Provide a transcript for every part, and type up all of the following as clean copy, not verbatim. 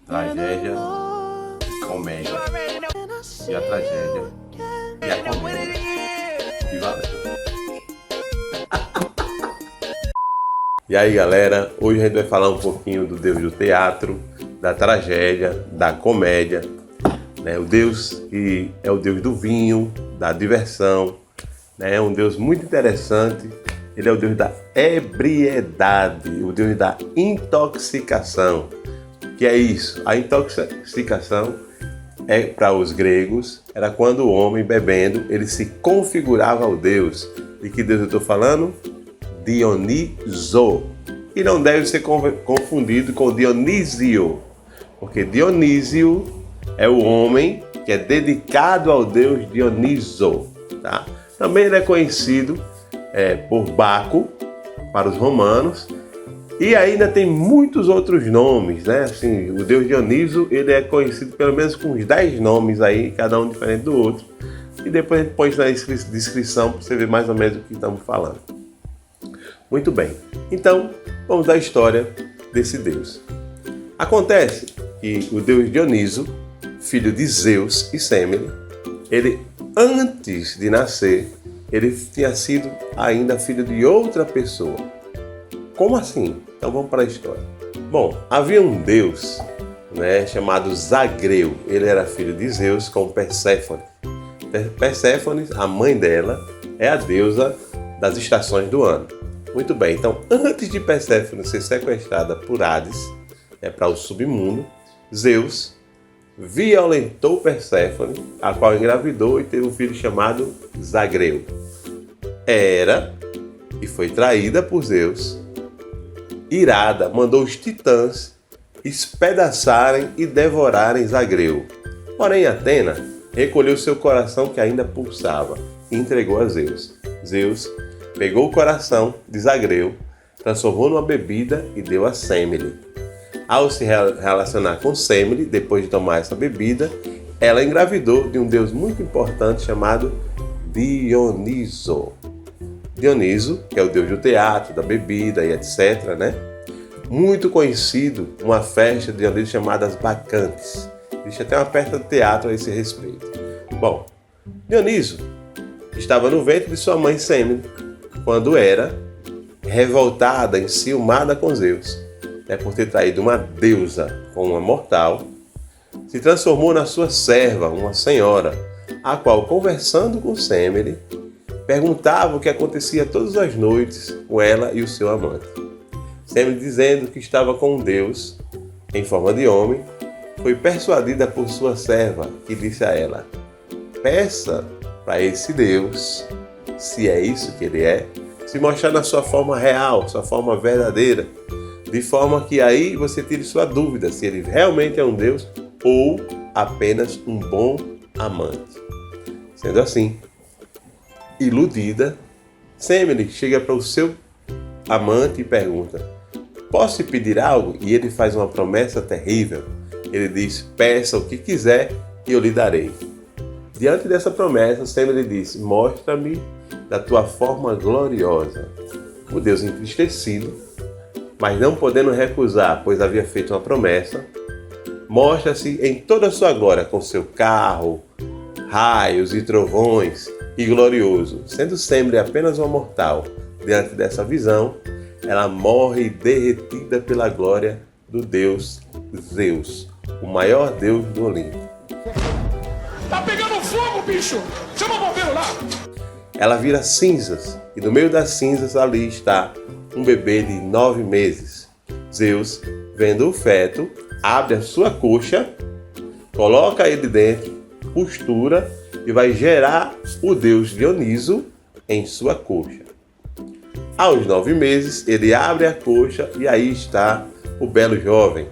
Tragédia, comédia e a tragédia e a comédia e valeu. E aí galera, hoje a gente vai falar um pouquinho do Deus do teatro, da tragédia, da comédia, né? O Deus que é o Deus do vinho, da diversão, né? É um Deus muito interessante. Ele é o Deus da ebriedade, o Deus da intoxicação. Que é isso? A intoxicação para os gregos era quando o homem bebendo ele se configurava ao Deus. De que Deus eu estou falando? Dioniso. E não deve ser confundido com Dionísio, porque Dionísio é o homem que é dedicado ao Deus Dioniso. Tá? Também ele é conhecido por Baco para os romanos. E ainda tem muitos outros nomes, né? Assim, o Deus Dioniso, ele é conhecido pelo menos com uns 10 nomes aí, cada um diferente do outro. E depois a gente põe isso na descrição para você ver mais ou menos o que estamos falando. Muito bem. Então, vamos à história desse Deus. Acontece que o Deus Dioniso, filho de Zeus e Semele, ele, antes de nascer, ele tinha sido ainda filho de outra pessoa. Como assim? Então vamos para a história. Bom, havia um deus, né, chamado Zagreu. Ele era filho de Zeus com Perséfone. Perséfone, a mãe dela, é a deusa das estações do ano. Muito bem, então antes de Perséfone ser sequestrada por Hades, para o submundo, Zeus violentou Perséfone, a qual engravidou e teve um filho chamado Zagreu. Hera, e foi traída por Zeus, irada, mandou os titãs espedaçarem e devorarem Zagreu. Porém, Atena recolheu seu coração que ainda pulsava e entregou a Zeus. Zeus pegou o coração de Zagreu, transformou numa bebida e deu a Semele. Ao se relacionar com Semele, depois de tomar essa bebida, ela engravidou de um deus muito importante chamado Dioniso. Dioniso, que é o deus do teatro, da bebida e etc., né? Muito conhecido, uma festa de Dioniso chamada as Bacantes. Existe até uma peça de teatro a esse respeito. Bom, Dioniso estava no ventre de sua mãe Semele, quando era revoltada, enciumada com Zeus, por ter traído uma deusa com uma mortal, se transformou na sua serva, uma senhora, a qual, conversando com Semele, perguntava o que acontecia todas as noites com ela e o seu amante. Semele, dizendo que estava com um Deus em forma de homem, foi persuadida por sua serva, que disse a ela: peça para esse Deus, se é isso que ele é, se mostrar na sua forma real, sua forma verdadeira, de forma que aí você tire sua dúvida se ele realmente é um Deus ou apenas um bom amante. Sendo assim, iludida, Semele chega para o seu amante e pergunta: posso te pedir algo? E ele faz uma promessa terrível. Ele diz: peça o que quiser e eu lhe darei. Diante dessa promessa, Semele disse: mostra-me da tua forma gloriosa. O Deus, entristecido, mas não podendo recusar, pois havia feito uma promessa, mostra-se em toda a sua glória, com seu carro, raios e trovões, e glorioso. Sendo Semele apenas uma mortal, diante dessa visão, ela morre derretida pela glória do deus Zeus, o maior deus do Olimpo. Tá pegando fogo, bicho! Chama o bombeiro lá! Ela vira cinzas, e no meio das cinzas ali está um bebê de 9 meses. Zeus, vendo o feto, abre a sua coxa, coloca ele dentro, costura e vai gerar o deus Dioniso em sua coxa. Aos 9 meses, ele abre a coxa e aí está o belo jovem.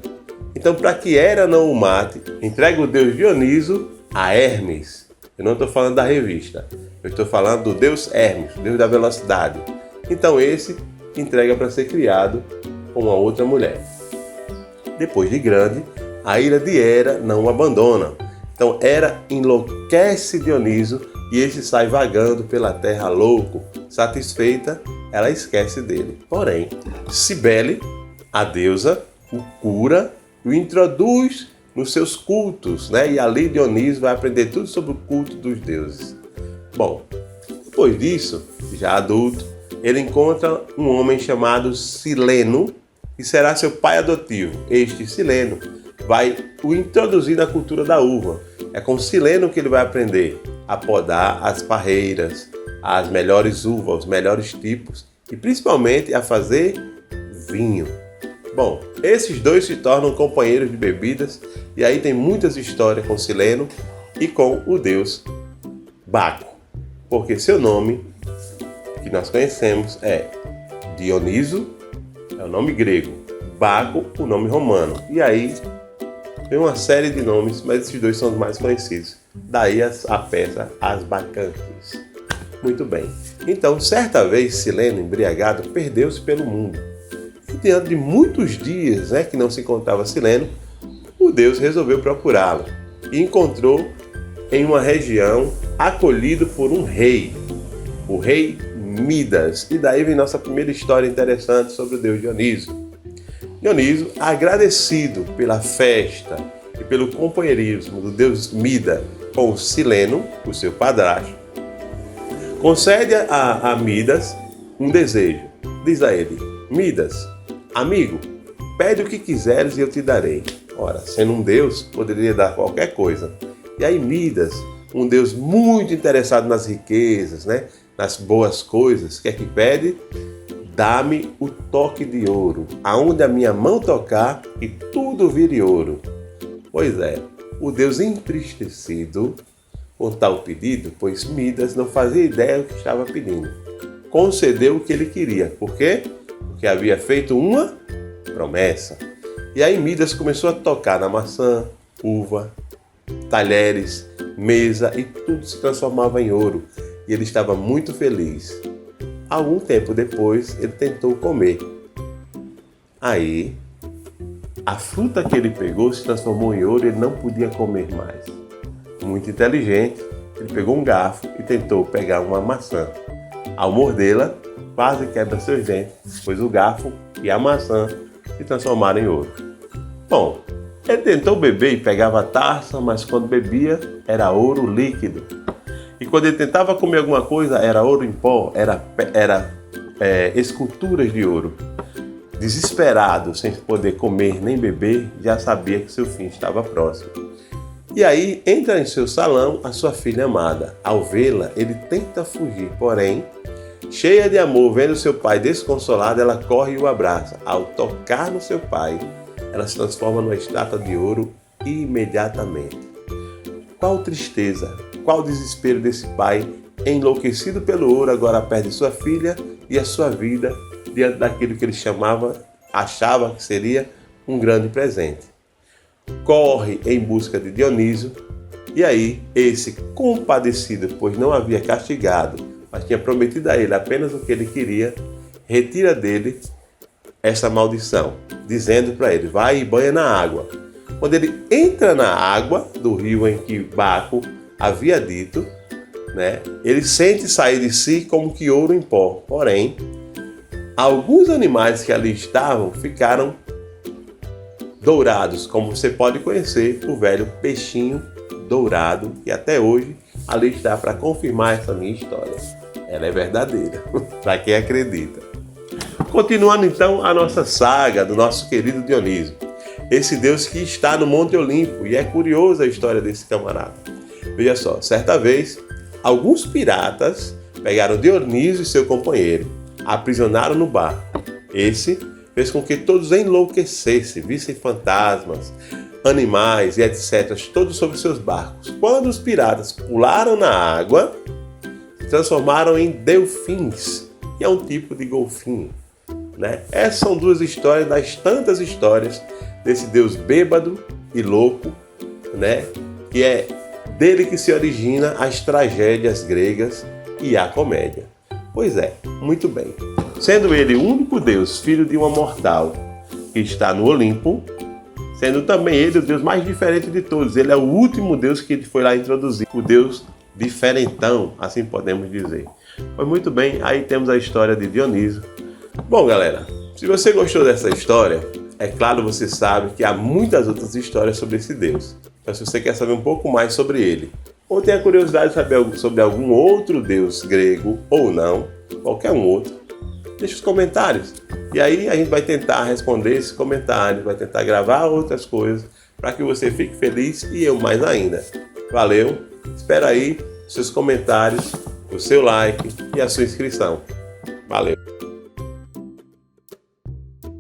Então, para que Hera não o mate, entrega o deus Dioniso a Hermes. Eu não estou falando da revista, eu estou falando do deus Hermes, deus da velocidade. Então, esse entrega para ser criado com uma outra mulher. Depois de grande, a ira de Hera não o abandona. Então Hera enlouquece Dioniso e este sai vagando pela terra louco. Satisfeita, ela esquece dele. Porém, Cibele, a deusa, o cura o introduz nos seus cultos, né? E ali Dionísio vai aprender tudo sobre o culto dos deuses. Bom, depois disso, já adulto, ele encontra um homem chamado Sileno, que será seu pai adotivo. Este Sileno vai o introduzir na cultura da uva. É com Sileno que ele vai aprender a podar as parreiras, as melhores uvas, os melhores tipos e principalmente a fazer vinho. Bom, esses dois se tornam companheiros de bebidas e aí tem muitas histórias com Sileno e com o deus Baco, porque seu nome, que nós conhecemos, é Dioniso, é o nome grego, Baco, o nome romano. E aí tem uma série de nomes, mas esses dois são os mais conhecidos. Daí a peça As Bacantes. Muito bem. Então, certa vez, Sileno, embriagado, perdeu-se pelo mundo. E diante de muitos dias, que não se encontrava Sileno, o deus resolveu procurá-lo e encontrou em uma região acolhido por um rei, o rei Midas. E daí vem nossa primeira história interessante sobre o deus Dioniso. Dioniso, agradecido pela festa e pelo companheirismo do deus Midas com Sileno, o seu padrasto, concede a Midas um desejo. Diz a ele: Midas, amigo, pede o que quiseres e eu te darei. Ora, sendo um deus, poderia dar qualquer coisa. E aí Midas, um deus muito interessado nas riquezas, nas boas coisas, o que é que pede? Dá-me o toque de ouro, aonde a minha mão tocar e tudo vire ouro. Pois é, o deus entristecido com tal pedido, pois Midas não fazia ideia do que estava pedindo, concedeu o que ele queria. Por quê? Porque havia feito uma promessa. E aí Midas começou a tocar na maçã, uva, talheres, mesa e tudo se transformava em ouro. E ele estava muito feliz. Algum tempo depois, ele tentou comer. Aí, a fruta que ele pegou se transformou em ouro e ele não podia comer mais. Muito inteligente, ele pegou um garfo e tentou pegar uma maçã. Ao mordê-la, quase quebra seus dentes, pois o garfo e a maçã se transformaram em ouro. Bom, ele tentou beber e pegava a taça, mas quando bebia, era ouro líquido. E quando ele tentava comer alguma coisa, era ouro em pó, era esculturas de ouro. Desesperado, sem poder comer nem beber, já sabia que seu fim estava próximo. E aí entra em seu salão a sua filha amada. Ao vê-la, ele tenta fugir, porém, cheia de amor, vendo seu pai desconsolado, ela corre e o abraça. Ao tocar no seu pai, ela se transforma numa estátua de ouro imediatamente. Qual tristeza, qual desespero desse pai, enlouquecido pelo ouro, agora perde sua filha e a sua vida diante daquilo que ele achava que seria um grande presente. Corre em busca de Dioniso e aí esse, compadecido, pois não havia castigado, mas tinha prometido a ele apenas o que ele queria, retira dele essa maldição, dizendo para ele: vai e banha na água. Quando ele entra na água do rio em que Baco havia dito, ele sente sair de si como que ouro em pó. Porém, alguns animais que ali estavam ficaram dourados, como você pode conhecer o velho peixinho dourado, que até hoje ali está para confirmar essa minha história. Ela é verdadeira, para quem acredita. Continuando então a nossa saga do nosso querido Dioniso, esse deus que está no Monte Olimpo, e é curiosa a história desse camarada. Veja só, certa vez, alguns piratas pegaram Dioniso e seu companheiro, aprisionaram no barco. Esse fez com que todos enlouquecessem, vissem fantasmas, animais e etc., todos sobre seus barcos. Quando os piratas pularam na água, se transformaram em delfins, que é um tipo de golfinho. Essas são duas histórias das tantas histórias desse deus bêbado e louco, que é dele que se origina as tragédias gregas e a comédia. Pois é, muito bem. Sendo ele o único deus, filho de uma mortal, que está no Olimpo, sendo também ele o deus mais diferente de todos. Ele é o último deus que ele foi lá introduzir, o deus diferentão, assim podemos dizer. Pois muito bem, aí temos a história de Dioniso. Bom, galera, se você gostou dessa história, é claro, você sabe que há muitas outras histórias sobre esse Deus. Mas se você quer saber um pouco mais sobre ele, ou tem a curiosidade de saber sobre algum outro Deus grego ou não, qualquer um outro, deixa os comentários. E aí a gente vai tentar responder esses comentários, vai tentar gravar outras coisas para que você fique feliz e eu mais ainda. Valeu, espera aí seus comentários, o seu like e a sua inscrição. Valeu!